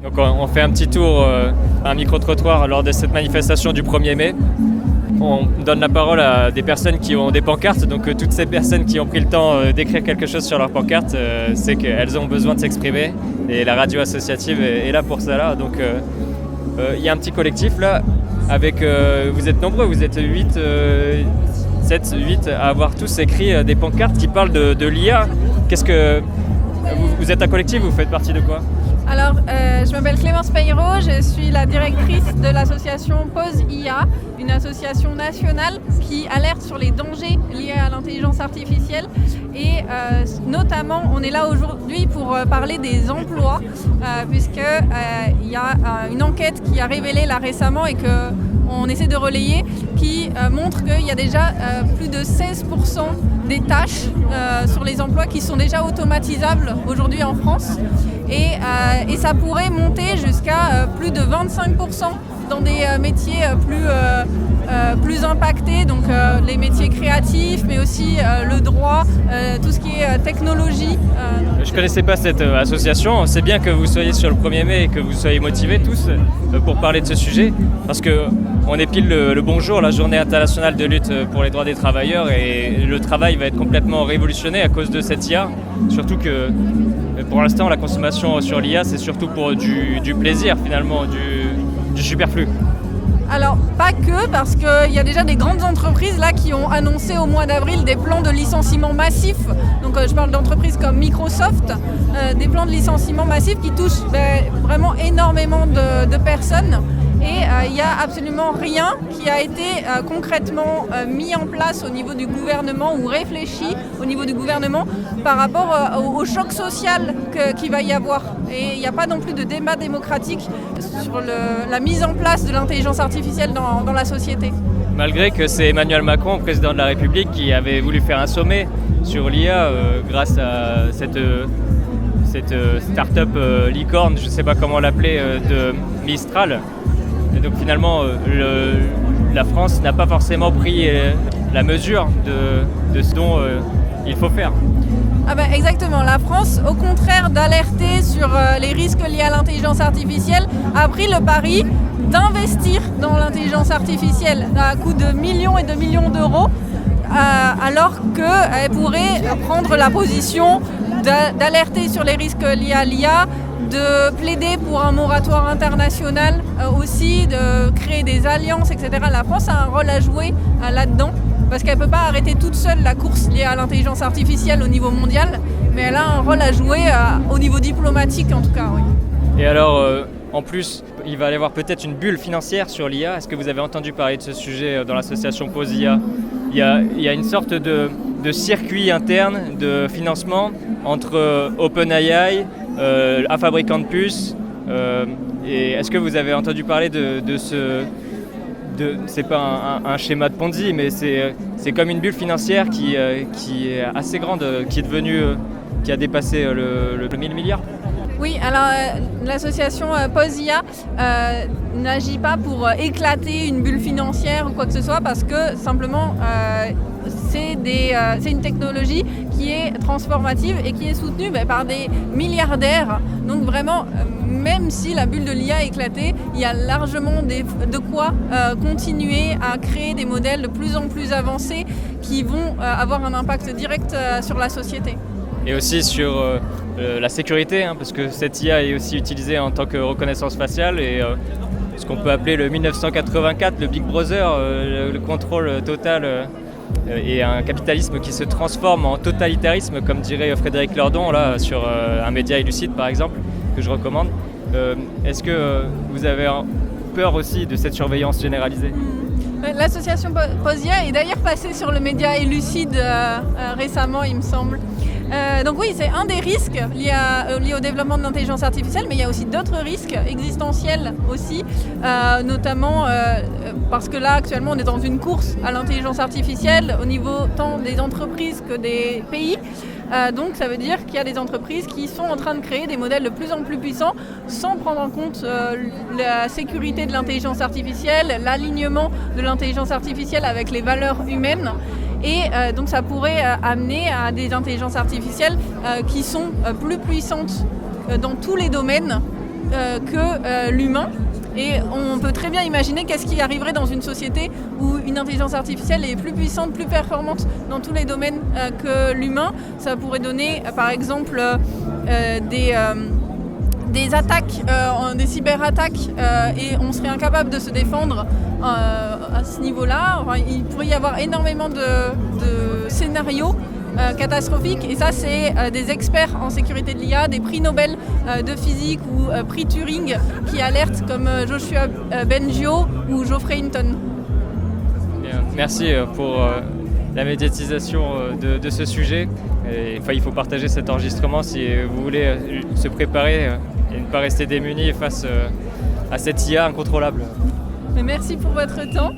Donc on fait un petit tour, un micro-trottoir lors de cette manifestation du 1er mai. On donne la parole à des personnes qui ont des pancartes, donc toutes ces personnes qui ont pris le temps d'écrire quelque chose sur leur pancarte, c'est qu'elles ont besoin de s'exprimer et la radio associative est là pour ça. Donc il y a un petit collectif là, avec, vous êtes nombreux, vous êtes 8 à avoir tous écrit des pancartes qui parlent de l'IA. Vous êtes un collectif, vous faites partie de quoi ? Alors, je m'appelle Clémence Peyraud, je suis la directrice de l'association Pause IA, une association nationale qui alerte sur les dangers liés à l'intelligence artificielle. Et notamment, on est là aujourd'hui pour parler des emplois, puisqu'il y a une enquête qui a révélé là récemment et qu'on essaie de relayer, qui montre qu'il y a déjà plus de 16% des tâches sur les emplois qui sont déjà automatisables aujourd'hui en France. Et ça pourrait monter jusqu'à plus de 25% dans des métiers plus impactés, donc les métiers créatifs, mais aussi le droit, tout ce qui est technologie. Je ne connaissais pas cette association. C'est bien que vous soyez sur le 1er mai et que vous soyez motivés tous pour parler de ce sujet, parce qu'on est pile le bon jour, la journée internationale de lutte pour les droits des travailleurs, et le travail va être complètement révolutionné à cause de cette IA, surtout que pour l'instant la consommation sur l'IA c'est surtout pour du plaisir finalement, du superflu. Alors pas que, parce qu'il y a déjà des grandes entreprises là qui ont annoncé au mois d'avril des plans de licenciement massifs. Donc je parle d'entreprises comme Microsoft, des plans de licenciement massifs qui touchent vraiment énormément de personnes. Et il n'y a absolument rien qui a été concrètement mis en place au niveau du gouvernement ou réfléchi au niveau du gouvernement par rapport au choc social qu'il va y avoir. Et il n'y a pas non plus de débat démocratique sur la mise en place de l'intelligence artificielle dans la société. Malgré que c'est Emmanuel Macron, président de la République, qui avait voulu faire un sommet sur l'IA grâce à cette start-up licorne, je ne sais pas comment l'appeler, de Mistral. Et donc finalement, la France n'a pas forcément pris la mesure de ce dont il faut faire. Exactement. La France, au contraire d'alerter sur les risques liés à l'intelligence artificielle, a pris le pari d'investir dans l'intelligence artificielle à coût de millions et de millions d'euros, alors qu'elle pourrait prendre la position d'alerter sur les risques liés à l'IA, de plaider pour un moratoire international aussi, de créer des alliances, etc. La France a un rôle à jouer là-dedans, parce qu'elle ne peut pas arrêter toute seule la course liée à l'intelligence artificielle au niveau mondial, mais elle a un rôle à jouer au niveau diplomatique en tout cas. Oui. Et alors, en plus, il va y avoir peut-être une bulle financière sur l'IA. Est-ce que vous avez entendu parler de ce sujet dans l'association Pause IA ? Il y a une sorte de circuit interne de financement entre OpenAI, un fabricant de puces, et est-ce que vous avez entendu parler de ce... c'est pas un schéma de Ponzi, mais c'est comme une bulle financière qui est assez grande, qui a dépassé le 1000 milliards. Oui, alors l'association Pause IA n'agit pas pour éclater une bulle financière ou quoi que ce soit, parce que simplement c'est une technologie qui est transformative et qui est soutenue par des milliardaires. Donc vraiment, même si la bulle de l'IA a éclaté, il y a largement de quoi continuer à créer des modèles de plus en plus avancés qui vont avoir un impact direct sur la société. Et aussi sur la sécurité, parce que cette IA est aussi utilisée en tant que reconnaissance faciale et ce qu'on peut appeler le 1984, le Big Brother, le contrôle total et un capitalisme qui se transforme en totalitarisme, comme dirait Frédéric Lordon là, sur un média Lucide par exemple, que je recommande. Est-ce que vous avez peur aussi de cette surveillance généralisée ? L'association Pause IA est d'ailleurs passée sur le média Lucide récemment, il me semble. Donc oui, c'est un des risques liés au développement de l'intelligence artificielle, mais il y a aussi d'autres risques existentiels aussi, notamment parce que là actuellement on est dans une course à l'intelligence artificielle au niveau tant des entreprises que des pays. Donc ça veut dire qu'il y a des entreprises qui sont en train de créer des modèles de plus en plus puissants sans prendre en compte la sécurité de l'intelligence artificielle, l'alignement de l'intelligence artificielle avec les valeurs humaines. Et donc ça pourrait amener à des intelligences artificielles qui sont plus puissantes dans tous les domaines que l'humain. Et on peut très bien imaginer qu'est-ce qui arriverait dans une société où une intelligence artificielle est plus puissante, plus performante dans tous les domaines que l'humain. Ça pourrait donner par exemple des attaques, des cyberattaques, et on serait incapable de se défendre à ce niveau-là. Enfin, il pourrait y avoir énormément de scénarios catastrophiques, et ça c'est des experts en sécurité de l'IA, des prix Nobel de physique ou prix Turing qui alertent, comme Joshua Bengio ou Geoffrey Hinton. Bien. Merci pour la médiatisation de ce sujet. Et, il faut partager cet enregistrement si vous voulez se préparer et ne pas rester démunis face à cette IA incontrôlable. Mais merci pour votre temps.